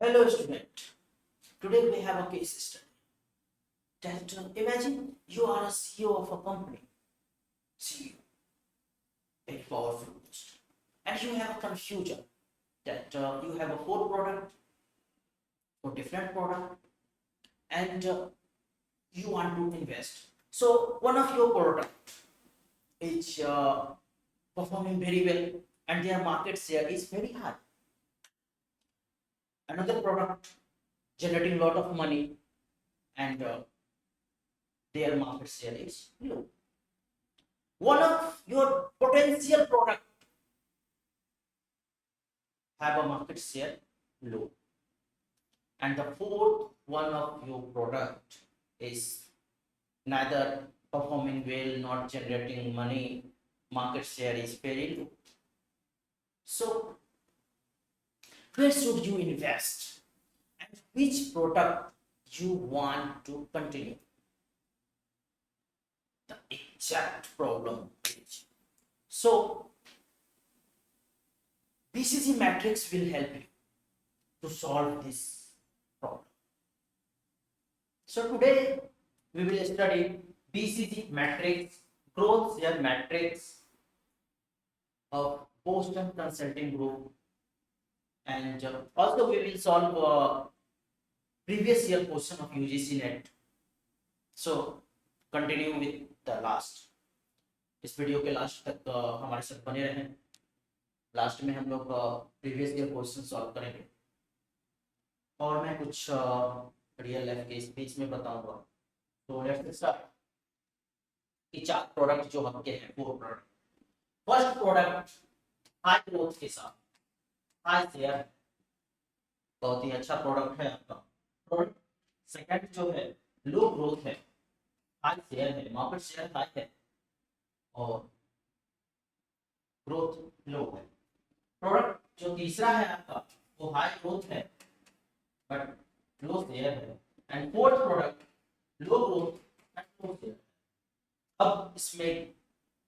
Hello student, today we have a case study. Imagine you are a CEO of a company, CEO, a powerful post, and you have a confusion that you have a whole product or different product and you want to invest. So one of your product is performing very well and their market share is very high. Another product generating a lot of money and their market share is low. One of your potential product have a market share low, and the fourth one of your product is neither performing well, not generating money, market share is very low. So where should you invest and which product you want to continue? The exact problem is. So BCG matrix will help you to solve this problem. So today we will study BCG matrix, growth share matrix of Boston Consulting Group, and also we will solve previous year question of UGC NET. So continue with the last, इस video के last तक हमारे साथ बने रहें। Last में हम लोग प्रीवियस ईयर क्वेश्चन सॉल्व करेंगे और मैं कुछ रियल लाइफ के स्पीच में बताऊंगा। तो लेट्स स्टार्ट। कि चार प्रोडक्ट जो आपके हैं, four product. First product high growth के साथ हाई शेयर, बहुत ही अच्छा प्रोडक्ट है आपका प्रोडक्ट। सेकंड जो है लो ग्रोथ है, हाई शेयर है, मार्केट शेयर हाई है और ग्रोथ लो है। प्रोडक्ट जो तीसरा है आपका वो हाई ग्रोथ है बट लो शेयर है, and fourth product low growth and low share. अब इसमें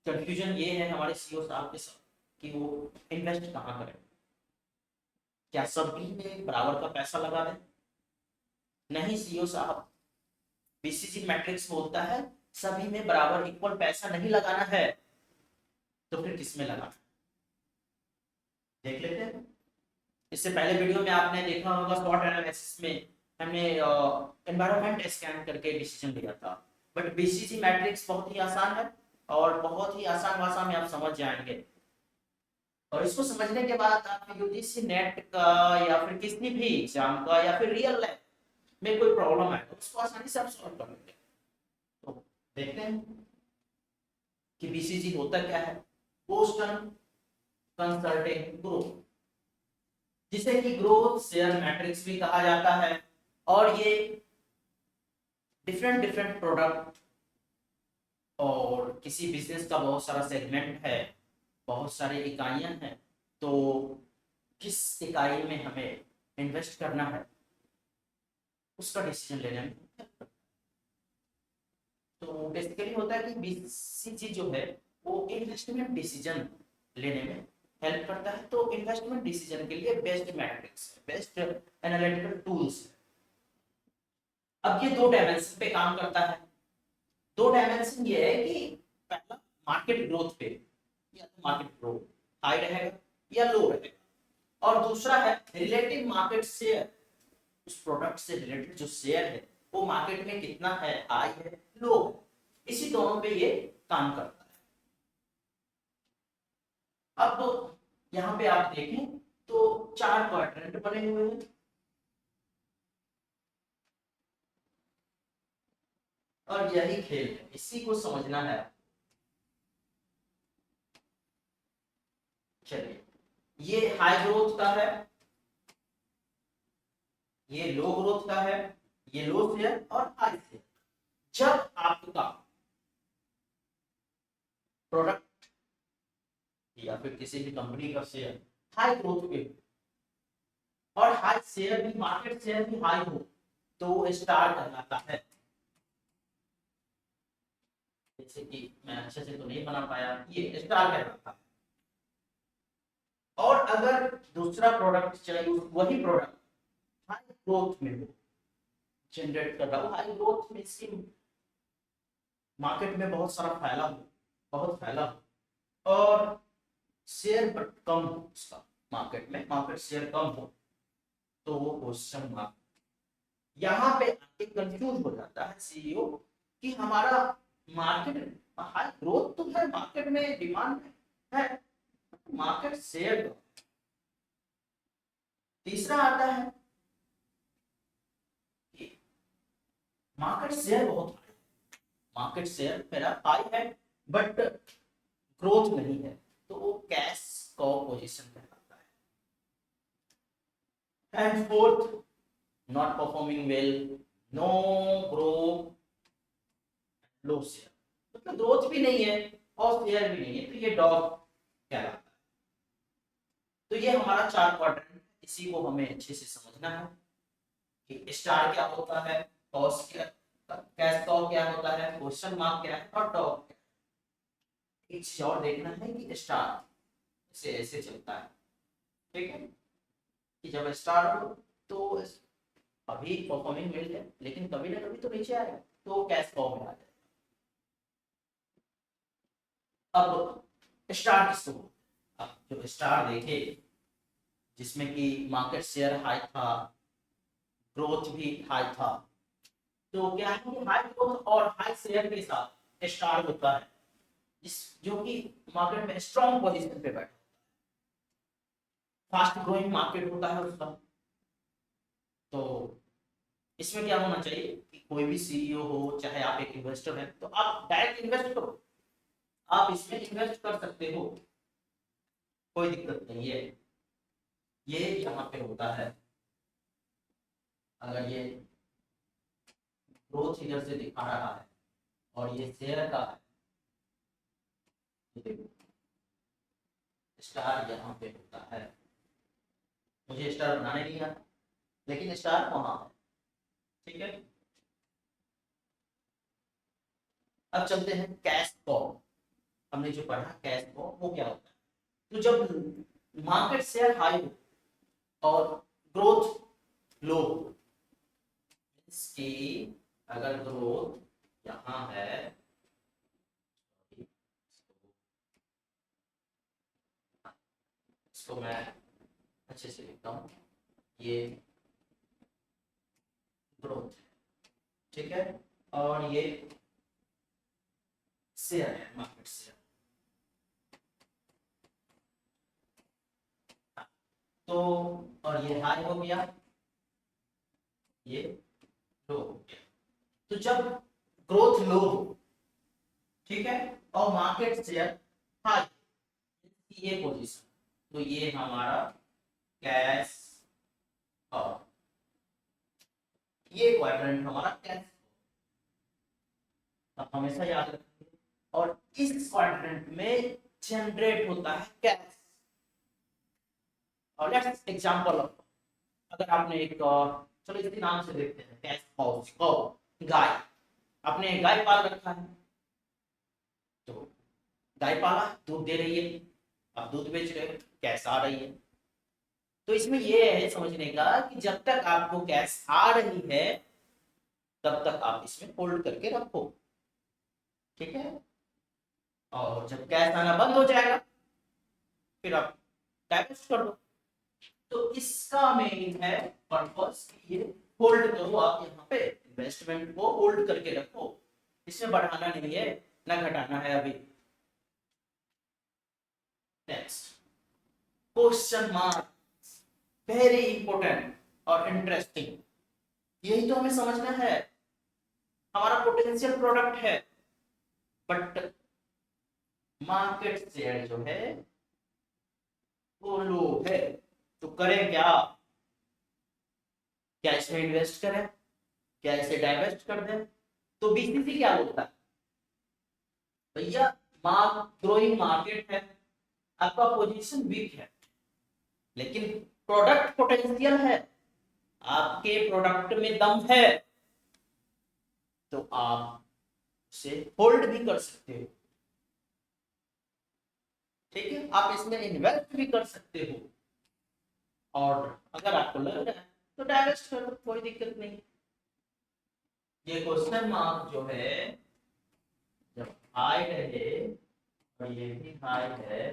कंफ्यूजन ये है हमारे सीईओ साहब के साथ कि वो इन्वेस्ट कहाँ करें। क्या सभी में बराबर का पैसा लगा दें? नहीं सीईओ साहब, बीसीजी मैट्रिक्स बोलता है सभी में बराबर इक्वल पैसा नहीं लगाना है। तो फिर किसमें लगाना? देख लेते हैं। इससे पहले वीडियो में आपने देखा होगा SWOT एनालिसिस में हमने एनवायरनमेंट स्कैन करके डिसीजन लिया था। बट बीसीजी मैट्रिक्स बहुत ही आसान है और बहुत ही आसान भाषा में आप समझ जाएंगे। और इसको समझने के बाद आप यूजीसी नेट का या फिर किसी भी एग्जाम का या फिर रियल लाइफ में कोई प्रॉब्लम है तो उसको आसानी से आप सॉल्व कर लेंगे। तो देखते हैं कि बीसीजी होता क्या है। बोस्टन कंसल्टिंग ग्रुप, जिसे कि ग्रोथ शेयर मैट्रिक्स भी कहा जाता है, और ये डिफरेंट डिफरेंट प्रोडक्ट और किसी बिजनेस का बहुत सारा सेगमेंट है, बहुत सारी इकाइयां हैं, तो किस इकाई में हमें इन्वेस्ट करना है उसका डिसीजन लेने में help करता है। तो बेसिकली होता है कि बीसीजी जो है वो इन्वेस्टमेंट डिसीजन लेने में हेल्प करता है। तो इन्वेस्टमेंट डिसीजन के लिए best matrix, best analytical tools. अब ये दो डायमेंशन पे काम करता है। दो डायमेंशन ये है कि पहला मार्केट ग्रोथ पे, या तो मार्केट ग्रोथ हाई रहेगा या लो रहेगा, और दूसरा है रिलेटिव मार्केट शेयर, उस प्रोडक्ट से रिलेटेड जो शेयर है वो मार्केट में कितना है, हाई है लो है, इसी दोनों पे ये काम करता है। अब तो यहाँ पे आप देखें तो चार क्वाड्रेंट बने हुए हैं, और यही खेल है, इसी को समझना है। चलिए, ये हाई ग्रोथ का है, ये लो ग्रोथ का है, ये लो शेयर और हाई शेयर। जब आपका प्रोडक्ट या फिर किसी भी कंपनी का शेयर हाई ग्रोथ पे और हाई शेयर भी, मार्केट शेयर भी हाई हो, तो वो स्टार कहलाता है। जैसे कि मैं अच्छे से तो नहीं बना पाया, ये स्टार कहलाता है। और अगर दूसरा प्रोडक्ट चाहिए, वही प्रोडक्ट हाई ग्रोथ में हो, जनरेट कर रहा हो, हाई ग्रोथ में इसकी मार्केट में बहुत सारा फैला हो, बहुत फैला हो, और शेयर बट कम हो उसका, मार्केट में मार्केट शेयर कम हो, तो वो क्वेश्चन मार्क। यहाँ पे आके कंफ्यूज हो जाता है सीईओ कि हमारा मार्केट हाई ग्रोथ तो है, मार्केट में डिमांड है, मार्केट शेयर कम। तीसरा आता है कि मार्केट शेयर बहुत हाई, मार्केट शेयर मेरा हाई है बट ग्रोथ नहीं है, तो वो कैश कॉ पोजीशन कहलाता है। And fourth, not performing well, know grow, low share, मतलब ग्रोथ भी नहीं है और शेयर भी नहीं है, तो ये डॉग कहलाता है। तो ये हमारा चार क्वाड्रेंट, इसी को हमें अच्छे से समझना है कि स्टार क्या होता है, कॉस क्या, कैश कॉ क्या होता है, क्वेश्चन मार्क क्या है, और डॉग क्या है। एक चीज और देखना है कि स्टार ऐसे ऐसे चलता है, ठीक है, कि जब स्टार हो तो अभी परफॉर्मिंग वेल है, लेकिन कभी ना कभी तो नीचे आएगा, तो कैश कॉ में आ जाएगा। अब स्टार किसको, अब जो स्टार देखे जिसमें कि मार्केट शेयर हाई था, ग्रोथ भी हाई था, तो क्या है कि हाई ग्रोथ और हाई शेयर के साथ स्टार होता है, जिस जो कि मार्केट में स्ट्रॉन्ग पोजीशन पे बैठा, फास्ट ग्रोइंग मार्केट होता है उसका। तो इसमें क्या होना चाहिए कि कोई भी सीईओ हो, चाहे आप एक इन्वेस्टर हैं, तो आप डायरेक्ट इन्वेस्ट करो, आप इसमें इन्वेस्ट कर सकते हो, कोई दिक्कत नहीं है। ये यहाँ पे होता है, अगर ये ग्रोथ इधर से दिखा रहा है और ये शेयर का है, स्टार यहाँ पे होता है, मुझे स्टार बनाने नहीं आता, लेकिन स्टार वहां है, ठीक है। अब चलते हैं कैश कॉ, हमने जो पढ़ा कैश कॉ वो क्या होता है। तो जब मार्केट शेयर हाई हो और ग्रोथ लो, इसकी अगर ग्रोथ यहाँ है, इसको मैं अच्छे से लिखता हूँ, ये ग्रोथ, ठीक है, और ये शेयर है, मार्केट शेयर। तो और ये हाई हो गया, ये लो हो गया। तो जब ग्रोथ लो हो, ठीक है, और मार्केट शेयर हाई, ये पोजीशन, तो ये हमारा कैश, और ये क्वाड्रेंट हमारा कैश, अब हमेशा याद रखिए। और इस क्वाड्रेंट में जनरेट होता है कैश। और लेट्स एग्जांपल, अगर आपने एक चलो इसके नाम से देखते हैं, कैश हाउस, गौ, गाय, आपने गाय पाल रखा है, तो गाय पाला, दूध दे रही है, आप दूध बेच रहे हो, कैश आ रही है। तो इसमें यह है समझने का कि जब तक आपको कैश आ रही है तब तक आप इसमें होल्ड करके रखो, ठीक है, और जब कैश आना बंद हो जाएगा फिर आप डाइवर्ट कर दो। तो इसका मेन है पर्पस, ये होल्ड करो, आप यहाँ पे इन्वेस्टमेंट को होल्ड करके रखो, इसमें बढ़ाना नहीं है ना घटाना है अभी। Next, question mark, very important और इंटरेस्टिंग, यही तो हमें समझना है। हमारा पोटेंशियल प्रोडक्ट है बट मार्केट शेयर जो है वो लो है, तो करें क्या, क्या इसमें इन्वेस्ट करें, क्या इसे डाइवेस्ट कर दें। तो बीसीसी क्या बोलता है, भैया ग्रोइंग मार्केट है, आपका पोजीशन वीक है, लेकिन प्रोडक्ट पोटेंशियल है, आपके प्रोडक्ट में दम है, तो आप उसे होल्ड भी कर सकते हो, ठीक है, आप इसमें इन्वेस्ट भी कर सकते हो। और अगर आपको लग रहा है तो डाइवेस्ट कर दो, कोई दिक्कत नहीं। ये क्वेश्चन मार्क जो है जब हाई रहे और ये भी हाई है,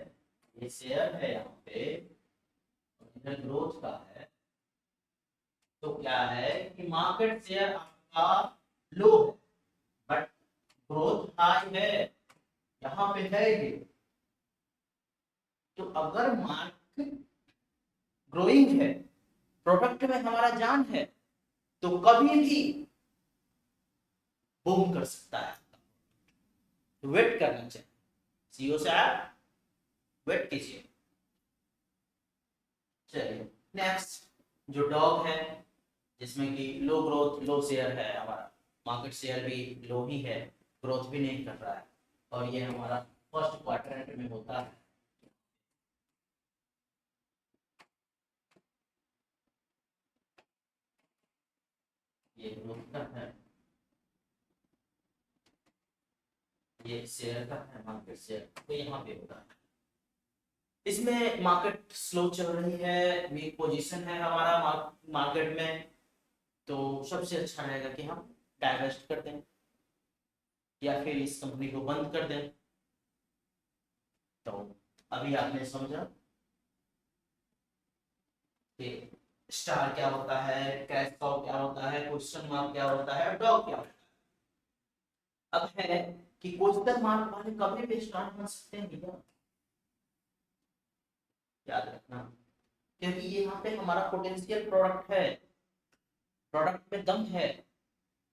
ये शेयर है यहाँ पे और इधर ग्रोथ का है, तो क्या है कि मार्केट शेयर आपका लो है बट ग्रोथ हाई है, यहाँ पे है ये। तो अगर मार्केट ग्रोइंग है, प्रोडक्ट में हमारा जान है, तो कभी भी बूम कर सकता है। तो वेट करना चाहिए, सीओ से आप वेट कीजिए। चलिए नेक्स्ट, जो डॉग है जिसमें कि लो ग्रोथ लो शेयर है, हमारा मार्केट शेयर भी लो ही है, ग्रोथ भी नहीं कर रहा है, और ये हमारा फर्स्ट क्वार्टर में होता है। ये ग्रोथ का है, ये शेयर का है, मार्केट शेयर तो यहाँ पे होता है। इसमें मार्केट स्लो चल रही है, वीक पोजीशन है हमारा मार्केट में, तो सबसे अच्छा रहेगा कि हम डाइवेस्ट कर दें या फिर इस कंपनी को बंद कर दें। तो अभी आपने समझा कि स्टार क्या होता है, कैश कॉव क्या होता है, क्वेश्चन मार्क क्या होता है, डॉग क्या होता है। अब है कि क्वेश्चन मार्क वाले कभी भी स्टार बन सकते हैं भैया, याद रखना, क्योंकि ये यहाँ पे हमारा पोटेंशियल प्रोडक्ट है, प्रोडक्ट में दम है,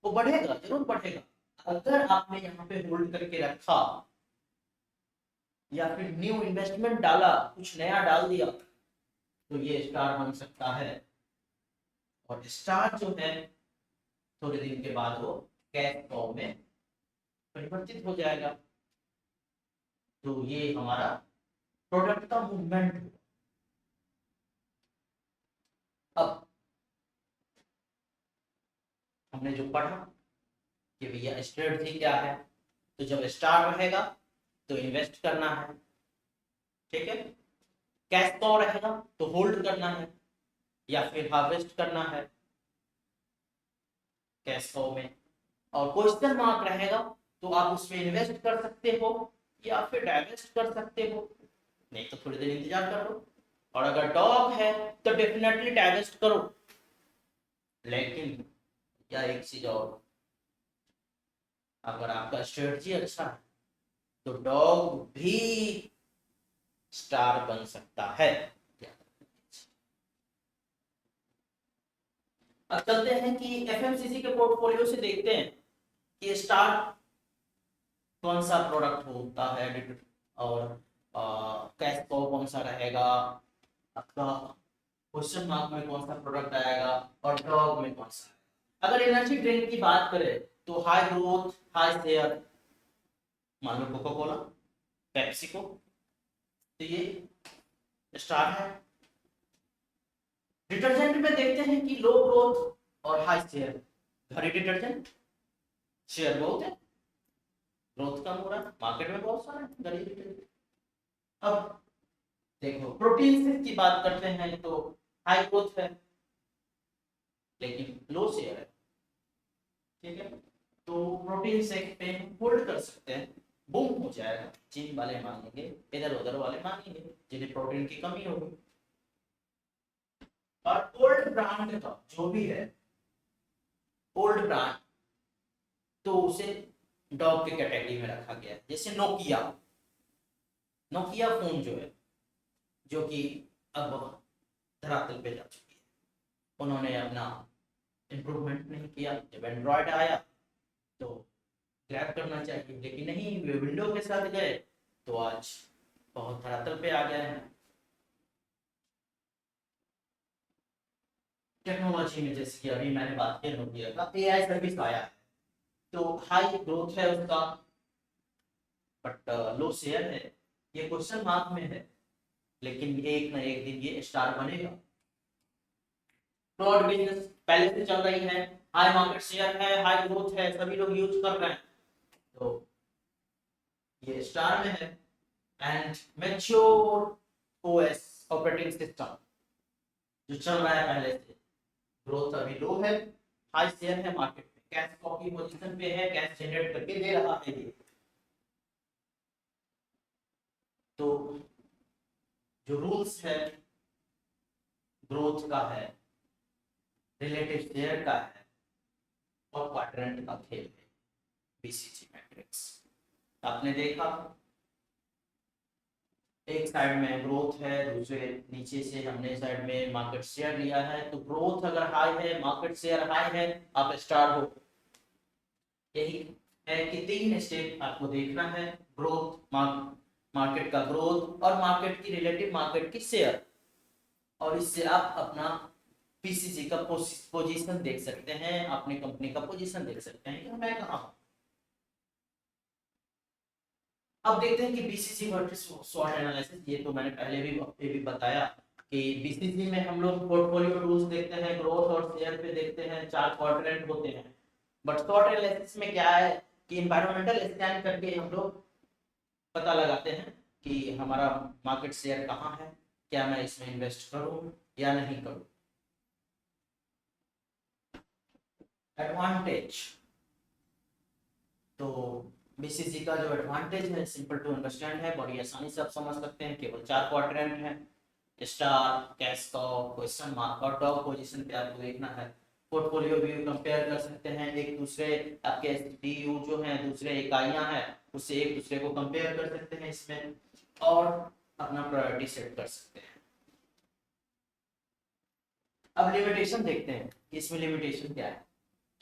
वो बढ़ेगा, जरूर बढ़ेगा। अगर आपने यहाँ पे होल्ड करके रखा या फिर न्यू इन्वेस्टमेंट डाला, कुछ नया डाल दिया, तो ये स्टार बन सकता है। और स्टार जो है थोड़े दिन के बाद वो कैश फॉर्म में परिवर्तित हो जाएगा। तो ये हमारा प्रोडक्ट का मूवमेंट होगा। अब हमने जो पढ़ा कि भैया स्ट्रेटजी क्या है, तो जब स्टार रहेगा तो इन्वेस्ट करना है, ठीक है। कैश तो रहेगा तो होल्ड करना है या फिर हार्वेस्ट करना है कैश फ्लो में। और क्वेश्चन मार्क रहेगा तो आप उसमें इन्वेस्ट कर सकते हो या फिर डाइवेस्ट कर सकते हो, नहीं तो थोड़ी देर इंतजार कर लो। और अगर डॉग है तो डेफिनेटली डाइवेस्ट करो। लेकिन या एक चीज और, अगर आपका स्ट्रेटजी अच्छा है तो डॉग भी स्टार बन सकता है। अब चलते हैं कि एफएमसीजी के पोर्टफोलियो से देखते हैं कि स्टार कौन सा प्रोडक्ट होता है और कैश फ्लो कौन सा रहेगा, आपका क्वेश्चन मार्क में कौन सा प्रोडक्ट आएगा और डॉग में कौन सा। अगर एनर्जी ड्रिंक की बात करें तो हाई ग्रोथ हाई शेयर, मान लो कोका कोला, पेप्सिको, तो ये स्टार है। डिटर्जेंट में देखते हैं कि लो ग्रोथ और हाई शेयर, घड़ी डिटर्जेंट शेयर बहुत है, ग्रोथ कम हो रहा है, मार्केट में बहुत सारा है घड़ी डिटर्जेंट। अब देखो प्रोटीन की बात करते हैं तो हाई ग्रोथ है लेकिन लो शेयर है, ठीक है। तो प्रोटीन शेक पे होल्ड कर सकते हैं, बूम हो जाएगा, जिम वाले मांगेंगे, इधर उधर वाले मांगेंगे जिन्हें प्रोटीन की कमी होगी। और ओल्ड ब्रांड का जो भी है, ओल्ड ब्रांड, तो उसे डॉग की कैटेगरी में रखा गया है। जैसे नोकिया, नोकिया फोन जो है, जो कि अब धरातल पे जा चुकी है, उन्होंने अपना इम्प्रूवमेंट नहीं किया। जब एंड्रॉयड आया तो क्रैक करना चाहिए, लेकिन नहीं, वे विंडो के साथ गए तो आज बहुत धरातल पे आ गए हैं। टेक्नोलॉजी में जैसे कि अभी मैंने बात की नोकिया का एआई सर्विस आया है, तो हाई ग्रोथ है उसका बट लो शेयर है, ये क्वेश्चन मार्क में है, लेकिन एक ना एक दिन ये स्टार बनेगा। ब्रॉड बिजनेस पहले से चल रही है, हाई मार्केट शेयर है, हाई ग्रोथ है, सभी लोग यूज कर रहे हैं, तो ये स्टार में है। And mature OS operating system जो चल रहा है पहले से, ग्रोथ अभी लो है, हाई शेयर है मार्केट में, कैश कॉ की पोजीशन पे है, कैश जनरेट करके दे रहा है ये। तो जो रूल्स है ग्रोथ का है, रिलेटिव शेयर का है और क्वाड्रेंट का खेल है बीसीजी मैट्रिक्स। आपने देखा एक साइड में ग्रोथ है, दूसरे नीचे से हमने साइड में मार्केट शेयर लिया है, तो ग्रोथ अगर हाई है, मार्केट शेयर हाई है, आप स्टार हो। यही है कि तीन स्टेप आपको देखना है, ग्रोथ, मार्केट का ग्रोथ और मार्केट की रिलेटिव मार्केट की शेयर, और इससे आप अपना पीसीजी का पोजीशन देख सकते हैं, अपनी कंपनी का पोजीशन देख सकते हैं कि मैं कहाँ हूँ। अब देखते हैं कि बीसीसी वर्सेस स्वॉट एनालिसिस, ये तो मैंने पहले भी बताया कि बीसीसी में हम लोग पोर्टफोलियो टूल्स देखते हैं, ग्रोथ और शेयर पे देखते हैं, चार क्वाड्रेंट होते हैं। बट स्वॉट एनालिसिस में क्या है कि एनवायरमेंटल स्कैन करके हम लोग पता लगाते हैं कि हमारा मार्केट शेयर कहाँ है, क्या मैं इसमें इन्वेस्ट करूं या नहीं करूं। एडवांटेज, तो बीसीसी का जो एडवांटेज है सिंपल टू अंडरस्टैंड है, बड़ी आसानी से आप समझ सकते हैं। केवल चार क्वाड्रेंट हैं, स्टार, कैश कॉ, क्वेश्चन मार्क और डॉग पोजीशन पे आपको देखना है। पोर्टफोलियो व्यू कंपेयर कर सकते हैं, एक दूसरे आपके डीयू जो हैं दूसरे इकाइयां हैं उससे एक दूसरे को कंपेयर कर सकते हैं इसमें, और अपना प्रायोरिटी सेट कर सकते हैं। अब लिमिटेशन देखते हैं कि इसमें लिमिटेशन क्या है।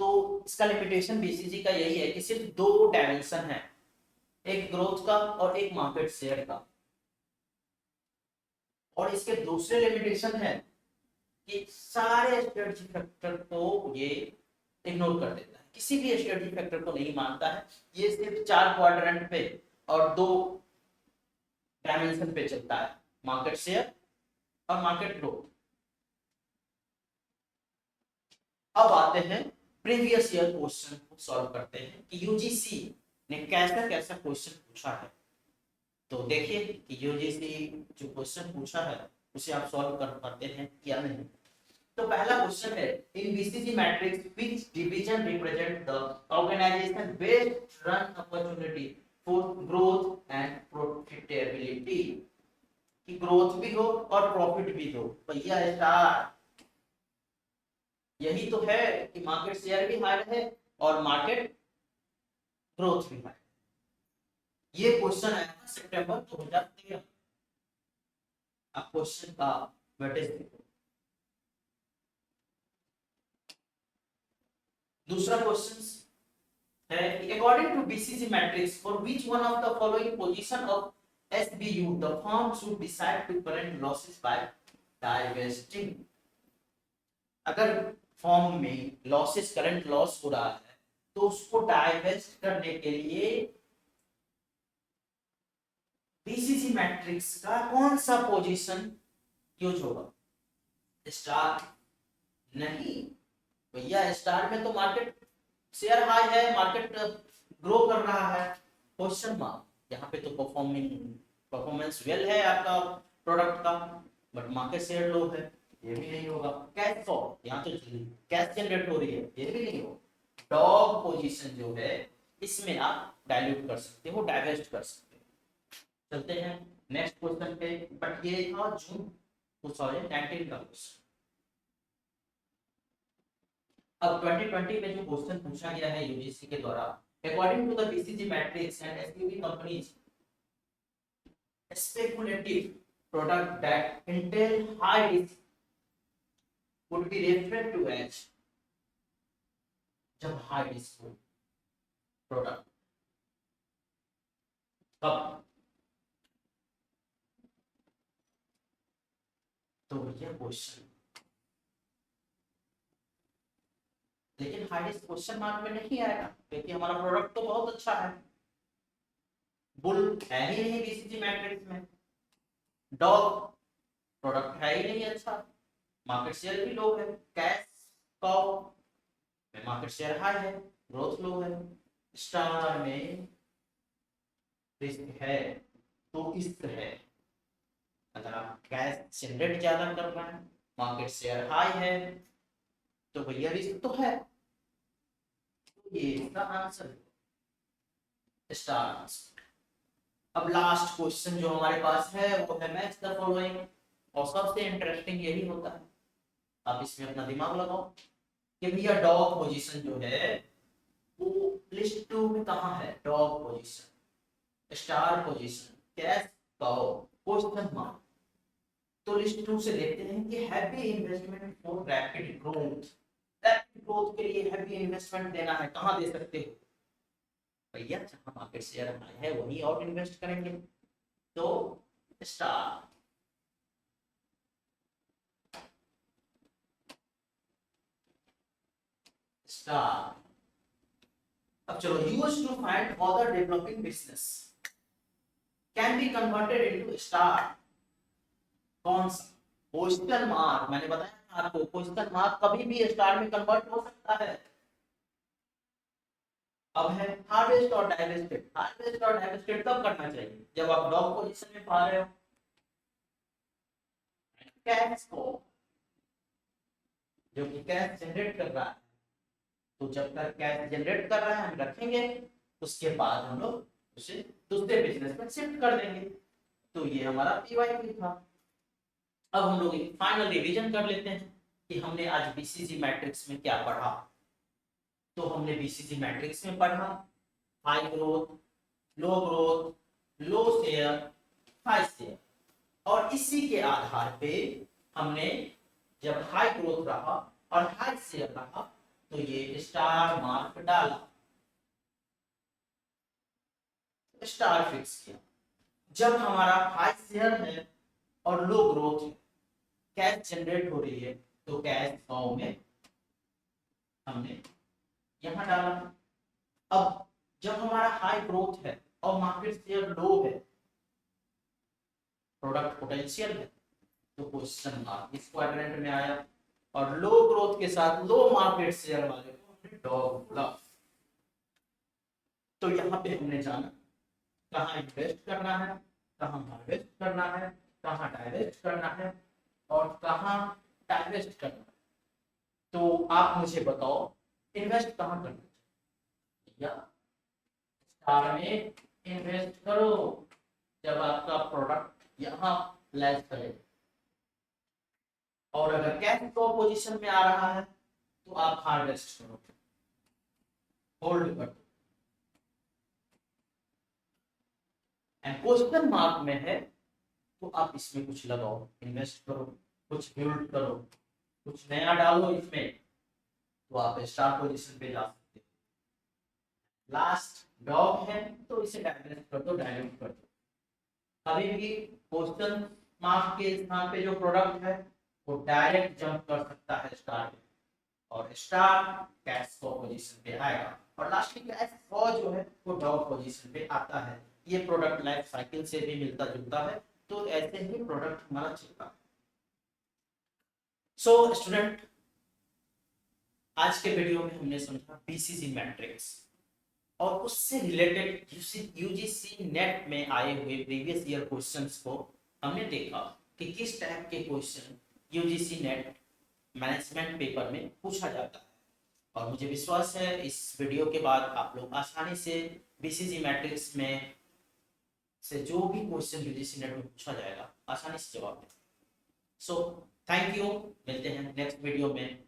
तो इसका लिमिटेशन बीसीजी का यही है कि सिर्फ दो डायमेंशन है, एक ग्रोथ का और एक मार्केट शेयर का। और इसके दूसरे लिमिटेशन है कि सारे स्ट्रेटजी फैक्टर को ये इग्नोर कर देता है, किसी भी स्ट्रेटजी फैक्टर को नहीं मानता है, ये सिर्फ चार क्वाड्रेंट पे और दो डायमेंशन पे चलता है, मार्केट शेयर और मार्केट ग्रोथ। अब आते हैं प्रीवियस ईयर क्वेश्चन को सॉल्व करते हैं कि यूजीसी ने कैसा कैसा क्वेश्चन पूछा है। तो देखिए कि यूजीसी जो क्वेश्चन पूछा है उसे आप सॉल्व कर पाते हैं या नहीं। तो पहला क्वेश्चन है, in BCG matrix which division represent the organisation best run opportunity for growth and profitability, कि ग्रोथ भी हो और प्रॉफिट भी हो। भैया स्टार, यही तो है कि मार्केट शेयर भी हाई है और मार्केट ग्रोथ भी हाई। ये क्वेश्चन आया था सितंबर 2013। अब क्वेश्चन का वेटेज देखो। दूसरा क्वेश्चन है कि according to BCG matrix for which one of the following position of SBU the firm should decide to current losses by divesting. अगर फॉर्म में लॉसेस करंट लॉस हो रहा है तो उसको डाइवेस्ट करने के लिए बीसीजी मैट्रिक्स का कौन सा पोजीशन यूज होगा। स्टार नहीं भैया, स्टार में तो मार्केट शेयर हाई है, मार्केट ग्रो कर रहा है, क्वेश्चन मार्क। यहाँ पे तो परफॉर्मेंस वेल है आपका प्रोडक्ट का, बट मार्केट शेयर लो है, ये भी नहीं होगा। कैश फ्लो, यहाँ तो कैश जनरेट हो रही है, ये भी नहीं होगा। डॉग पोजीशन जो है इसमें आप डाइल्यूट कर सकते हो, डाइवेस्ट कर सकते हो। चलते हैं नेक्स्ट क्वेश्चन पे, बट ये था जून 2019 का क्वेश्चन। अब 2020 में जो क्वेश्चन पूछा गया है यूजीसी के द्वारा, according to the BCG matrix and SUV companies speculative product that entail high risk would be referred to as, जब हाई रिस्क हो प्रोडक्ट कब, तो ये क्वेश्चन, लेकिन हाई रिस्क क्वेश्चन मार्क में नहीं आएगा क्योंकि हमारा प्रोडक्ट तो बहुत अच्छा है। बुल है ही नहीं बीसीजी मैट्रिक्स में, डॉग प्रोडक्ट है ही नहीं अच्छा, मार्केट शेयर भी लो है, कैश काउ में मार्केट शेयर हाई है, ग्रोथ लो है, स्टार में रिस्क है तो इस है। अगर आप कैश जनरेट ज्यादा कर रहे हैं, मार्केट शेयर हाई है, तो भैया भी तो है, तो ये इसका आंसर है स्टार। अब लास्ट क्वेश्चन जो हमारे पास है वो है मैच द फॉलोइंग, और सबसे इंटरेस्टिंग यही होता है। आप इसमें अपना दिमाग लगाओ कि भैया डॉग पोजीशन जो है वो लिस्ट 2 में कहाँ है। Dog position, star position, cash cow, question mark. तो लिस्ट 2 से देखते हैं कि heavy investment for rapid growth. Rapid growth के लिए हैवी इन्वेस्टमेंट देना है, कहाँ दे सकते हो भैया, जहां मार्केट शेयर हाई है वहीं और इन्वेस्ट करेंगे। तो स्टार। स्टार। अब चलो, use to find other developing business can be converted into star. कौन सा? क्वेश्चन मार्क, मैंने बताया आपको क्वेश्चन मार्क कभी भी स्टार में कन्वर्ट हो सकता है। अब है हार्वेस्ट और डाइवेस्टेड। हार्वेस्ट और डाइवेस्टेड कब करना चाहिए? जब आप डॉग पोजीशन में पा रहे हो। कैश को, जो कि कैश जनरेट कर रहा है, तो जब तक कैश जनरेट कर रहा है हम रखेंगे, उसके बाद हम लोग उसे दूसरे बिजनेस में शिफ्ट कर देंगे। तो ये हमारा पीवाईक्यू था। अब हम लोग एक फाइनल रिवीजन कर लेते हैं कि हमने आज बीसीजी मैट्रिक्स में क्या पढ़ा। तो हमने बीसीजी मैट्रिक्स में पढ़ा हाई ग्रोथ, लो ग्रोथ, लो शेयर, हाई शेयर, और इसी के आधार पे हमने जब हाई ग्रोथ रहा और हाई शेयर रहा तो ये स्टार मार्क डाला, स्टार फिक्स किया। जब हमारा हाई शेयर है और लो ग्रोथ है, कैश जनरेट हो रही है, तो कैश फॉर्म में हमने यहां डाला। अब जब हमारा हाई ग्रोथ है और मार्केट शेयर लो है, प्रोडक्ट पोटेंशियल है, तो क्वेश्चन मार्क इस क्वाड्रेंट में आया, और लो ग्रोथ के साथ लो मार्केट शेयर वाले को हमने डॉग बोला। तो यहाँ पे हमने जाना कहाँ इन्वेस्ट करना है, कहाँ हार्वेस्ट करना है, कहाँ डाइवेस्ट करना है, और कहाँ डाइवेस्ट करना है। तो आप मुझे बताओ इन्वेस्ट कहाँ करना चाहिए? या स्टार में इन्वेस्ट करो जब आपका प्रोडक्ट यहाँ लैच करे, और अगर कैश फ्लो पोजीशन में आ रहा है तो आप हार्वेस्ट करो, होल्ड कर दो। एंड क्वेश्चन मार्क में है तो आप इसमें कुछ लगाओ, इन्वेस्ट करो, कुछ बिल्ड करो, कुछ नया डालो इसमें, तो आप स्टार पोजीशन पे जा सकते हो। लास्ट डॉग है तो इसे डाइल्यूट कर दो, डाइल्यूट कर दो। कभी भी क्वेश्चन मार्क के स्थान पे जो प्रोडक्ट है वो डायरेक्ट जंप कर सकता है स्टार पे, और स्टार कैश को पोजीशन पे आएगा, और लास्ट में कैश फ्लो जो है वो डॉग पोजीशन पे आता है। ये प्रोडक्ट लाइफ साइकिल से भी मिलता जुलता है, तो ऐसे ही प्रोडक्ट हमारा चलता है। सो स्टूडेंट, आज के वीडियो में हमने समझा बीसीजी मैट्रिक्स, और उससे रिलेटेड यूजीसी नेट में आए हुए प्रीवियस ईयर क्वेश्चंस को हमने देखा कि किस टाइप के question UGC net management paper में पूछा जाता है। और मुझे विश्वास है इस वीडियो के बाद आप लोग आसानी से बीसीजी मैट्रिक्स में से जो भी क्वेश्चन यूजीसी नेट में पूछा जाएगा आसानी से जवाब दें। सो थैंक यू, मिलते हैं नेक्स्ट वीडियो में।